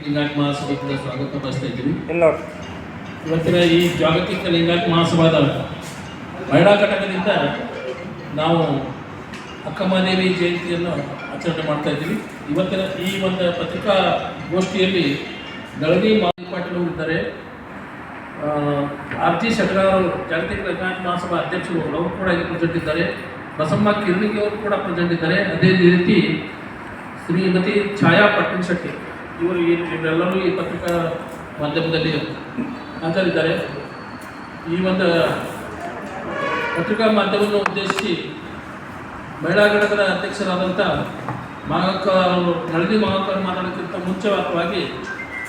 ಲಿಂಗಾಯತ ಮಹಾಸಭೆಗೆ ಸ್ವಾಗತ ಬಯಸ್ತಾ ಇದ್ದೀವಿ. ಇವತ್ತಿನ ಈ ಜಾಗತಿಕ ಲಿಂಗಾಯತ ಮಹಾಸಭಾದ ಮಹಿಳಾ ಘಟಕದಿಂದ ನಾವು ಅಕ್ಕಮಹಾದೇವಿ ಜಯಂತಿಯನ್ನು ಆಚರಣೆ ಮಾಡ್ತಾ ಇದ್ದೀವಿ. ಇವತ್ತಿನ ಈ ಒಂದು ಪತ್ರಿಕಾಗೋಷ್ಠಿಯಲ್ಲಿ ನಳಿನಿ ಪಾಟೀಲ್ ಇದ್ದಾರೆ, ಆರ್.ಜಿ. ಶೆಟ್ಗಾರ್ ಅವರು ಜಾಗತಿಕ ಲಿಂಗಾಯತ ಮಹಾಸಭಾ ಅಧ್ಯಕ್ಷರು ಅವರು ಕೂಡ ಇಲ್ಲಿ ಪ್ರೆಸೆಂಟ್ ಇದ್ದಾರೆ. ಬಸಮ್ಮ ಕಿರ್ಣಿಗಿ ಅವರು ಕೂಡ ಪ್ರೆಸೆಂಟ್ ಇದ್ದಾರೆ. ಅದೇ ರೀತಿ ಶ್ರೀಮತಿ ಛಾಯಾ ಪಟ್ಟಣ್ ಶೆಟ್ಟಿ ಇವರು ಇವರೆಲ್ಲರೂ ಈ ಪತ್ರಿಕಾ ಮಾಧ್ಯಮದಲ್ಲಿ ಹಾಜರಿದ್ದಾರೆ. ಈ ಒಂದು ಪತ್ರಿಕಾ ಮಾಧ್ಯಮವನ್ನು ಉದ್ದೇಶಿಸಿ ಮಹಿಳಾ ಘಟಕದ ಅಧ್ಯಕ್ಷರಾದಂಥ ಮಹಾಕ ನಳಿನಿ ಮಹಾಕರ್ ಮಾತಾಡೋಕ್ಕಿಂತ ಮುಂಚಿತವಾಗಿ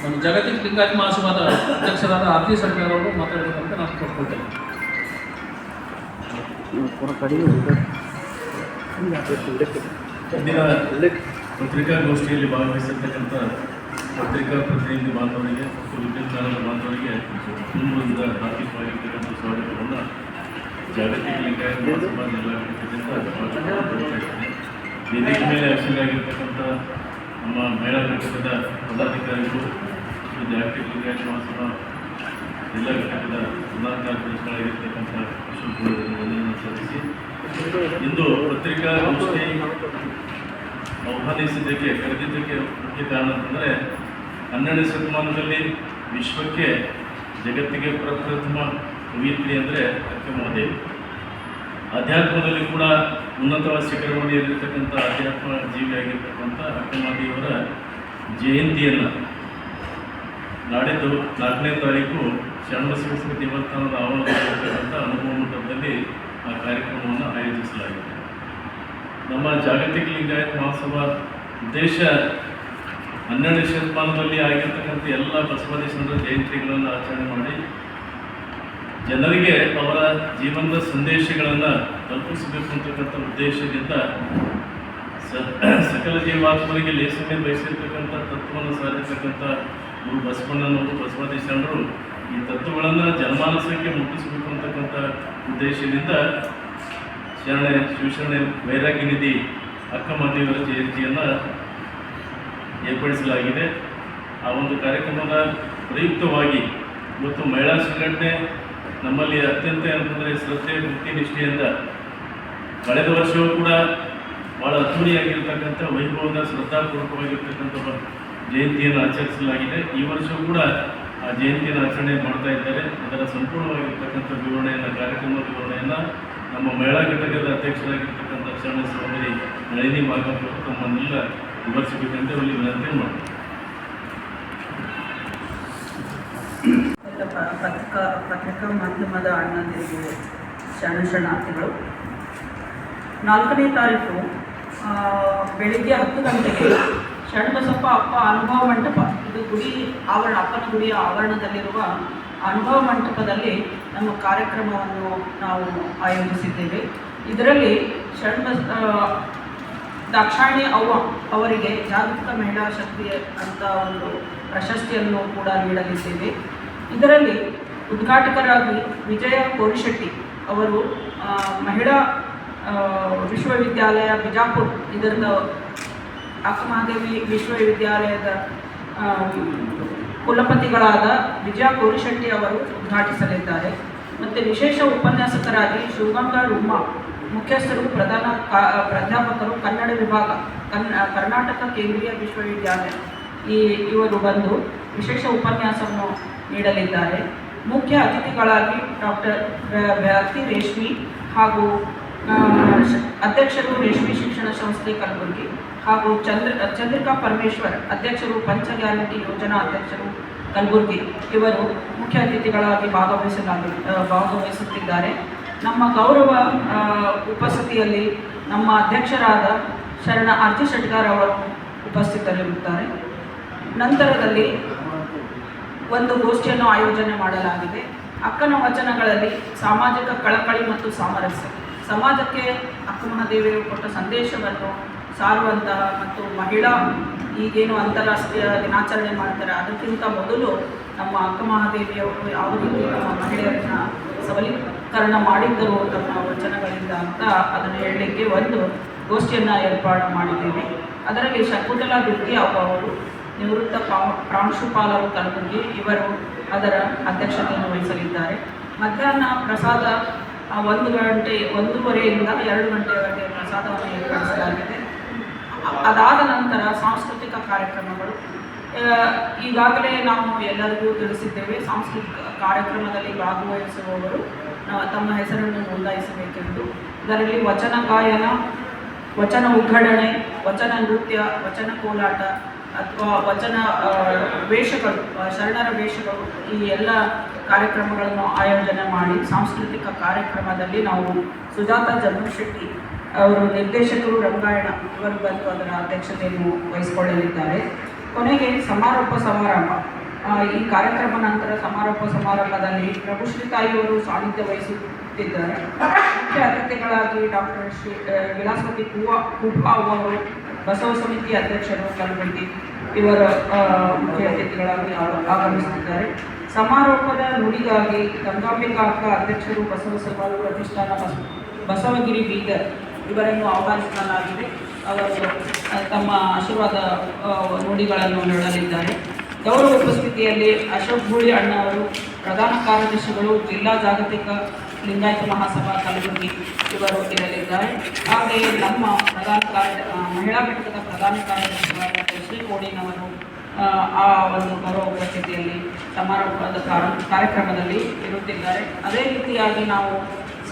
ನಮ್ಮ ಜಾಗತಿಕ ಲಿಂಗಾಯತ ಮಹಾಸಭಾದ ಅಧ್ಯಕ್ಷರಾದ ಆರ್.ಜಿ. ಶೆಟ್ಗಾರ್ ಅವರು ಮಾತಾಡಬೇಕಂತ ನಾನು ಕೊಟ್ಕೊಳ್ತೇನೆ. ಪತ್ರಿಕಾಗೋಷ್ಠಿಯಲ್ಲಿ ಭಾಗವಹಿಸಿರ್ತಕ್ಕಂಥ ಪತ್ರಿಕಾ ಪ್ರತಿನಿಧಿ ಬಾಂಧವರಿಗೆ ಮತ್ತು ವಿದ್ಯುತ್ ಚಾನಲ್ ಬಾಂಧವರಿಗೆ ತುಂಬದಿಂದ ಹಾರ್ದಿಕವಾಗಿರ್ತಕ್ಕಂಥ ಸ್ವಾಗತವನ್ನು ಜಾಗತಿಕ ಲಿಂಗಾಯತ ಮಹಾಸಭಾ ಜಿಲ್ಲಾ ಘಟಕದಿಂದ ವೇದಿಕೆ ಮೇಲೆ ಅಕ್ಷರಾಗಿರ್ತಕ್ಕಂಥ ನಮ್ಮ ಮಹಿಳಾ ಘಟಕದ ಪದಾಧಿಕಾರಿಗಳು ಮತ್ತು ಜಾಗತಿಕ ಲಿಂಗಾಯತ ಮಹಾಸಭಾ ಜಿಲ್ಲಾ ಘಟಕದ ಪ್ರಧಾನ ಕಾರ್ಯದರ್ಶಿಗಳಾಗಿರ್ತಕ್ಕಂಥ ಅಶೋಕ್ ಸಲ್ಲಿಸಿ ಇಂದು ಪತ್ರಿಕಾಗೋಷ್ಠಿ ಆಹ್ವಾನಿಸಿದ್ದಕ್ಕೆ ಕರೆದಿದ್ದಕ್ಕೆ ಮುಖ್ಯ ಕಾರಣ ಅಂತಂದರೆ 12ನೇ ಶತಮಾನದಲ್ಲಿ ವಿಶ್ವಕ್ಕೆ ಜಗತ್ತಿಗೆ ಪ್ರಪ್ರಥಮ ಕವಿಯತ್ರಿ ಅಂದರೆ ಅಕ್ಕಮಹಾದೇವಿ. ಅಧ್ಯಾತ್ಮದಲ್ಲಿ ಕೂಡ ಉನ್ನತವಾದ ಶಿಖರವನ್ನು ಏರಿರ್ತಕ್ಕಂಥ ಅಧ್ಯಾತ್ಮ ಜೀವಿಯಾಗಿರ್ತಕ್ಕಂಥ ಅಕ್ಕಮಹಾದೇವಿಯವರ ಜಯಂತಿಯನ್ನು ನಾಡಿದ್ದು 4ನೇ ತಾರೀಕು ಶರಣಬಸವೇಶ್ವರ ದೇವಸ್ಥಾನದ ಆವರಣದಲ್ಲಿರ್ತಕ್ಕಂಥ ಅನುಭವ ಮಂಟಪದಲ್ಲಿ ಆ ಕಾರ್ಯಕ್ರಮವನ್ನು ಆಯೋಜಿಸಲಾಗಿದೆ. ನಮ್ಮ ಜಾಗತಿಕ ಲಿಂಗಾಯತ ಮಹಾಸಭಾ ಉದ್ದೇಶ 12ನೇ ಶತಮಾನದಲ್ಲಿ ಆಗಿರ್ತಕ್ಕಂಥ ಎಲ್ಲ ಬಸವದೇಶರ ಜಯಂತಿಗಳನ್ನು ಆಚರಣೆ ಮಾಡಿ ಜನರಿಗೆ ಅವರ ಜೀವನದ ಸಂದೇಶಗಳನ್ನು ತಲುಪಿಸಬೇಕು ಅಂತಕ್ಕಂಥ ಉದ್ದೇಶದಿಂದ ಸಕಲ ಜೀವಾತ್ಮರಿಗೆ ಲೇಸನ್ನೇ ಬಯಸಿರ್ತಕ್ಕಂಥ ತತ್ವವನ್ನು ಸಾಧಿರ್ತಕ್ಕಂಥ ಗುರು ಬಸವಣ್ಣನವರು ಬಸವದೇಶರು ಈ ತತ್ವಗಳನ್ನು ಜನಮಾನಸಕ್ಕೆ ಮುಟ್ಟಿಸಬೇಕು ಅಂತಕ್ಕಂಥ ಉದ್ದೇಶದಿಂದ ಶಿವಶರಣೆ ವೈರಾಗ್ಯ ನಿಧಿ ಅಕ್ಕಮಹಾದೇವಿಯವರ ಜಯಂತಿಯನ್ನು ಏರ್ಪಡಿಸಲಾಗಿದೆ. ಆ ಒಂದು ಕಾರ್ಯಕ್ರಮದ ಪ್ರಯುಕ್ತವಾಗಿ ಇವತ್ತು ಮಹಿಳಾ ಸಂಘಟನೆ ನಮ್ಮಲ್ಲಿ ಅತ್ಯಂತ ಏನಂತಂದರೆ ಶ್ರದ್ಧೆ ಭಕ್ತಿ ನಿಷ್ಠೆಯಿಂದ ಕಳೆದ ವರ್ಷವೂ ಕೂಡ ಭಾಳ ಅದ್ದೂರಿಯಾಗಿರ್ತಕ್ಕಂಥ ವೈಭವದ ಶ್ರದ್ಧಾಪೂರ್ವಕವಾಗಿರ್ತಕ್ಕಂಥ ಜಯಂತಿಯನ್ನು ಆಚರಿಸಲಾಗಿದೆ. ಈ ವರ್ಷವೂ ಕೂಡ ಆ ಜಯಂತಿಯನ್ನು ಆಚರಣೆ ಮಾಡ್ತಾ ಇದ್ದಾರೆ. ಅದರ ಸಂಪೂರ್ಣವಾಗಿರ್ತಕ್ಕಂಥ ವಿವರಣೆಯನ್ನು ಕಾರ್ಯಕ್ರಮದ ವಿವರಣೆಯನ್ನು ನಮ್ಮ ಮಹಿಳಾ ಘಟಕದ ಅಧ್ಯಕ್ಷರಾಗಿರ್ತಕ್ಕಂಥ ಶರಣ ಸಹೋದರಿ ನಳಿನಿ ಮಹಾಕರ್ ತಮ್ಮನ್ನೆಲ್ಲ ವಿವರಿಸಬೇಕಂತ ಅಲ್ಲಿ ವಿನಂತಿ ಮಾಡ್ತಾರೆ. ಪತ್ರಿಕಾ ಮಾಧ್ಯಮದ ಅಣ್ಣಂದಿರಿಗೆ ಶರಣಾರ್ಥಿಗಳು. 4ನೇ ತಾರೀಕು ಬೆಳಿಗ್ಗೆ 10 ಗಂಟೆಗೆ ಶರಣಬಸಪ್ಪ ಅಪ್ಪ ಅನುಭವ ಮಂಟಪ, ಇದು ಗುಡಿ ಆವರಣ, ಅಪ್ಪನ ಗುಡಿಯ ಆವರಣದಲ್ಲಿರುವ ಅನುಭವ ಮಂಟಪದಲ್ಲಿ ನಮ್ಮ ಕಾರ್ಯಕ್ರಮವನ್ನು ನಾವು ಆಯೋಜಿಸಿದ್ದೇವೆ. ಇದರಲ್ಲಿ ದಾಕ್ಷಾಯಿಣಿ ಅವ್ವ ಅವರಿಗೆ ಜಾಗತಿಕ ಮಹಿಳಾ ಶಕ್ತಿ ಅಂತ ಒಂದು ಪ್ರಶಸ್ತಿಯನ್ನು ಕೂಡ ನೀಡಲಿದ್ದೇವೆ. ಇದರಲ್ಲಿ ಉದ್ಘಾಟಕರಾಗಿ ವಿಜಯ ಕೋರಿಶೆಟ್ಟಿ ಅವರು ಮಹಿಳಾ ವಿಶ್ವವಿದ್ಯಾಲಯ ಬಿಜಾಪುರ, ಇದರದ ಅಕ್ಕಮಹಾದೇವಿ ವಿಶ್ವವಿದ್ಯಾಲಯದ ಕುಲಪತಿಗಳಾದ ವಿಜಯ ಕೋರಿಶೆಟ್ಟಿ ಅವರು ಉದ್ಘಾಟಿಸಲಿದ್ದಾರೆ. ಮತ್ತು ವಿಶೇಷ ಉಪನ್ಯಾಸಕರಾಗಿ ಶಿವಗಂಗಾ ರುಮ್ಮ, ಮುಖ್ಯಸ್ಥರು, ಪ್ರಾಧ್ಯಾಪಕರು, ಕನ್ನಡ ವಿಭಾಗ, ಕರ್ನಾಟಕ ಕೇಂದ್ರೀಯ ವಿಶ್ವವಿದ್ಯಾಲಯ, ಇವರು ಬಂದು ವಿಶೇಷ ಉಪನ್ಯಾಸವನ್ನು ನೀಡಲಿದ್ದಾರೆ. ಮುಖ್ಯ ಅತಿಥಿಗಳಾಗಿ ಡಾಕ್ಟರ್ ಭಕ್ತಿ ರೇಷ್ಮಿ ಹಾಗೂ ಅಧ್ಯಕ್ಷರು ರೇಷ್ಮೆ ಶಿಕ್ಷಣ ಸಂಸ್ಥೆ ಕಲಬುರಗಿ, ಹಾಗೂ ಚಂದ್ರಿಕಾ ಪರಮೇಶ್ವರ್, ಅಧ್ಯಕ್ಷರು ಪಂಚ ಗ್ಯಾರಂಟಿ ಯೋಜನಾ ಅಧ್ಯಕ್ಷರು ಕಲಬುರಗಿ, ಇವರು ಮುಖ್ಯ ಅತಿಥಿಗಳಾಗಿ ಭಾಗವಹಿಸುತ್ತಿದ್ದಾರೆ. ನಮ್ಮ ಗೌರವ ಉಪಸ್ಥಿತಿಯಲ್ಲಿ ನಮ್ಮ ಅಧ್ಯಕ್ಷರಾದ ಆರ್.ಜಿ. ಶೆಟ್ಗಾರ್ ಅವರು ಉಪಸ್ಥಿತರಿರುತ್ತಾರೆ. ನಂತರದಲ್ಲಿ ಒಂದು ಗೋಷ್ಠಿಯನ್ನು ಆಯೋಜನೆ ಮಾಡಲಾಗಿದೆ. ಅಕ್ಕನ ವಚನಗಳಲ್ಲಿ ಸಾಮಾಜಿಕ ಕಳಕಳಿ ಮತ್ತು ಸಾಮರಸ್ಯ, ಸಮಾಜಕ್ಕೆ ಅಕ್ಕಮಹಾದೇವಿಯರು ಕೊಟ್ಟ ಸಂದೇಶವನ್ನು ಸಾರುವಂತಹ ಮತ್ತು ಮಹಿಳಾ ಈಗೇನು ಅಂತಾರಾಷ್ಟ್ರೀಯ ದಿನಾಚರಣೆ ಮಾಡ್ತಾರೆ ಅದಕ್ಕಿಂತ ಮೊದಲು ನಮ್ಮ ಅಕ್ಕಮಹಾದೇವಿಯವರು ಯಾವ ರೀತಿ ನಮ್ಮ ಮಹಿಳೆಯರನ್ನು ಸಬಲೀಕರಣ ಮಾಡಿದ್ದರು ತಮ್ಮ ವಚನಗಳಿಂದ ಅಂತ ಅದನ್ನು ಹೇಳಲಿಕ್ಕೆ ಒಂದು ಗೋಷ್ಠಿಯನ್ನು ಏರ್ಪಾಡು ಮಾಡಿದ್ದೇವೆ. ಅದರಲ್ಲಿ ಶಕುಂತಲಾ ದುರ್ಗಿ ಅವರು ನಿವೃತ್ತ ಪ್ರಾಂಶುಪಾಲರು ಕಲಬುರಗಿ ಇವರು ಅದರ ಅಧ್ಯಕ್ಷತೆಯನ್ನು ವಹಿಸಲಿದ್ದಾರೆ. ಮಧ್ಯಾಹ್ನ ಪ್ರಸಾದ 1:30ಯಿಂದ 2 ಗಂಟೆಯವರೆಗೆ ಪ್ರಸಾದವನ್ನು ಏರ್ಪಡಿಸಲಾಗಿದೆ. ಅದಾದ ನಂತರ ಸಾಂಸ್ಕೃತಿಕ ಕಾರ್ಯಕ್ರಮಗಳು. ಈಗಾಗಲೇ ನಾವು ಎಲ್ಲರಿಗೂ ತಿಳಿಸಿದ್ದೇವೆ, ಸಾಂಸ್ಕೃತಿಕ ಕಾರ್ಯಕ್ರಮದಲ್ಲಿ ಭಾಗವಹಿಸುವವರು ತಮ್ಮ ಹೆಸರನ್ನು ನೋಂದಾಯಿಸಬೇಕೆಂದು. ಇದರಲ್ಲಿ ವಚನ ಗಾಯನ, ವಚನ ಉದ್ಘಾಟನೆ, ವಚನ ನೃತ್ಯ, ವಚನ ಕೋಲಾಟ ಅಥವಾ ವಚನ ವೇಷಗಳು, ಶರಣರ ವೇಷಗಳು, ಈ ಎಲ್ಲ ಕಾರ್ಯಕ್ರಮಗಳನ್ನು ಆಯೋಜನೆ ಮಾಡಿ ಸಾಂಸ್ಕೃತಿಕ ಕಾರ್ಯಕ್ರಮದಲ್ಲಿ ನಾವು ಸುಜಾತ ಜನ್ಮಶೆಟ್ಟಿ ಅವರು ನಿರ್ದೇಶಕರು ರಂಗಾಯಣ ಇವರು ಬಂದು ಅದರ ಅಧ್ಯಕ್ಷತೆಯನ್ನು ವಹಿಸಿಕೊಳ್ಳಲಿದ್ದಾರೆ. ಕೊನೆಗೆ ಸಮಾರೋಪ ಸಮಾರಂಭ. ಈ ಕಾರ್ಯಕ್ರಮ ನಂತರ ಸಮಾರೋಪ ಸಮಾರಂಭದಲ್ಲಿ ಪ್ರಭುಶ್ರೀ ತಾಯಿಯವರು ಸಾನ್ನಿಧ್ಯ ವಹಿಸುತ್ತಿದ್ದಾರೆ. ಮುಖ್ಯ ಅತಿಥಿಗಳಾಗಿ ಡಾಕ್ಟರ್ ವಿಲಾಸವತಿ ಕುಬ್ಬಾ ಅವರು ಬಸವ ಸಮಿತಿ ಅಧ್ಯಕ್ಷರು ಕಲಬುರಗಿ ಇವರ ಮುಖ್ಯ ಅತಿಥಿಗಳಾಗಿ ಆಗಮಿಸುತ್ತಿದ್ದಾರೆ. ಸಮಾರೋಪದ ನುಡಿಗಾಗಿ ಗಂಗಾಂಬಿಕಾ ಅಕ್ಕ ಅಧ್ಯಕ್ಷರು ಬಸವ ಸಮಾಜ ಪ್ರತಿಷ್ಠಾನ ಬಸವಗಿರಿ ಬೀದರ್ ಇವರನ್ನು ಆಹ್ವಾನಿಸಲಾಗಿದೆ. ಅವರು ತಮ್ಮ ಆಶೀರ್ವಾದ ನುಡಿಗಳನ್ನು ನೀಡಲಿದ್ದಾರೆ. ಗೌರವ ಉಪಸ್ಥಿತಿಯಲ್ಲಿ ಅಶೋಕ್ ಗೂಳಿ ಅಣ್ಣ ಅವರು ಪ್ರಧಾನ ಕಾರ್ಯದರ್ಶಿಗಳು, ಜಿಲ್ಲಾ ಜಾಗತಿಕ ಲಿಂಗಾಯತ ಮಹಾಸಭಾ ಕಲಬುರಗಿ ಇವರು ಇರಲಿದ್ದಾರೆ. ಹಾಗೆಯೇ ನಮ್ಮ ಮಹಿಳಾ ಘಟಕದ ಪ್ರಧಾನ ಕಾರ್ಯದರ್ಶಿಗಳಾದ ಶ್ರೀ ಕೋಡಿನವರು ಆ ಒಂದು ಗೌರವ ಉಪಸ್ಥಿತಿಯಲ್ಲಿ ಸಮಾರೋಪದ ಕಾರ್ಯಕ್ರಮದಲ್ಲಿ ಇರುತ್ತಿದ್ದಾರೆ. ಅದೇ ರೀತಿಯಾಗಿ ನಾವು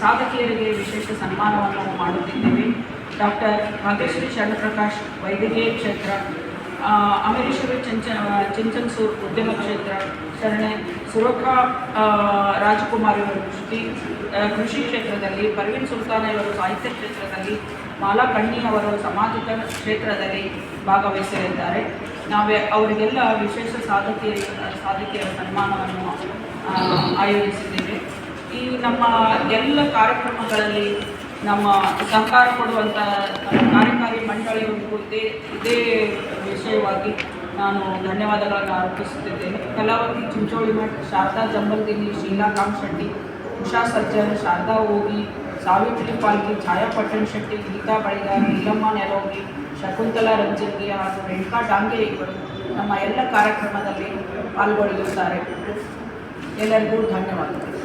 ಸಾಧಕಿಯರಿಗೆ ವಿಶೇಷ ಸನ್ಮಾನವನ್ನು ಮಾಡುತ್ತಿದ್ದೇವೆ. ಡಾಕ್ಟರ್ ಭಾಗ್ಯಶ್ರೀ ಶರಣಪ್ರಕಾಶ್ ವೈದ್ಯಕೀಯ ಕ್ಷೇತ್ರ, ಅಮರೇಶ್ವರಿ ಚಿಂಚನ್ಸೂರ್ ಉದ್ಯಮ ಕ್ಷೇತ್ರ, ಶರಣೆ ಸುರೇಖಾ ರಾಜಕುಮಾರಿ ಅವರು ಕೃಷಿ ಕ್ಷೇತ್ರದಲ್ಲಿ, ಪರ್ವೀನ್ ಸುಲ್ತಾನ ಇವರು ಸಾಹಿತ್ಯ ಕ್ಷೇತ್ರದಲ್ಲಿ, ಮಾಲಾ ಕಣ್ಣಿ ಅವರು ಸಾಮಾಜಿಕ ಕ್ಷೇತ್ರದಲ್ಲಿ ಭಾಗವಹಿಸಲಿದ್ದಾರೆ. ಅವರಿಗೆಲ್ಲ ವಿಶೇಷ ಸಾಧಕಿಯರ ಸನ್ಮಾನವನ್ನು ಆಯೋಜಿಸಿದ್ದೇವೆ. ಈ ನಮ್ಮ ಎಲ್ಲ ಕಾರ್ಯಕ್ರಮಗಳಲ್ಲಿ ನಮ್ಮ ಸಹಕಾರ ಕೊಡುವಂಥ ಕಾರ್ಯಕಾರಿ ಮಂಡಳಿಯವರಿಗೂ ಇದೇ ವಿಷಯವಾಗಿ ನಾನು ಧನ್ಯವಾದಗಳನ್ನು ಅರ್ಪಿಸುತ್ತಿದ್ದೇನೆ. ಕಲಾವತಿ ಚಿಂಚೋಳಿಮಠ್, ಶಾರದಾ ಜಂಬಲ್ದಿನಿ, ಶೀಲಾ ಕಾಮಶೆಟ್ಟಿ, ಉಷಾ ಸಜ್ಜನ್, ಶಾರದಾ ಓಗಿ, ಸಾವಿತ್ರಿ ಪಾಲ್ಗಿ, ಛಾಯಾ ಪಟ್ಟಣ್ ಶೆಟ್ಟಿ, ಗೀತಾ ಬಳಿಗಾರ್, ನೀಲಮ್ಮ ನೆರೋಗಿ, ಶಕುಂತಲಾ ರಂಜನ್ಗಿ ಹಾಗೂ ರೇಣುಕಾ ಡಾಂಗೆ ಇವರು ನಮ್ಮ ಎಲ್ಲ ಕಾರ್ಯಕ್ರಮದಲ್ಲಿ ಪಾಲ್ಗೊಳ್ಳುತ್ತಾರೆ. ಎಲ್ಲರಿಗೂ ಧನ್ಯವಾದಗಳು.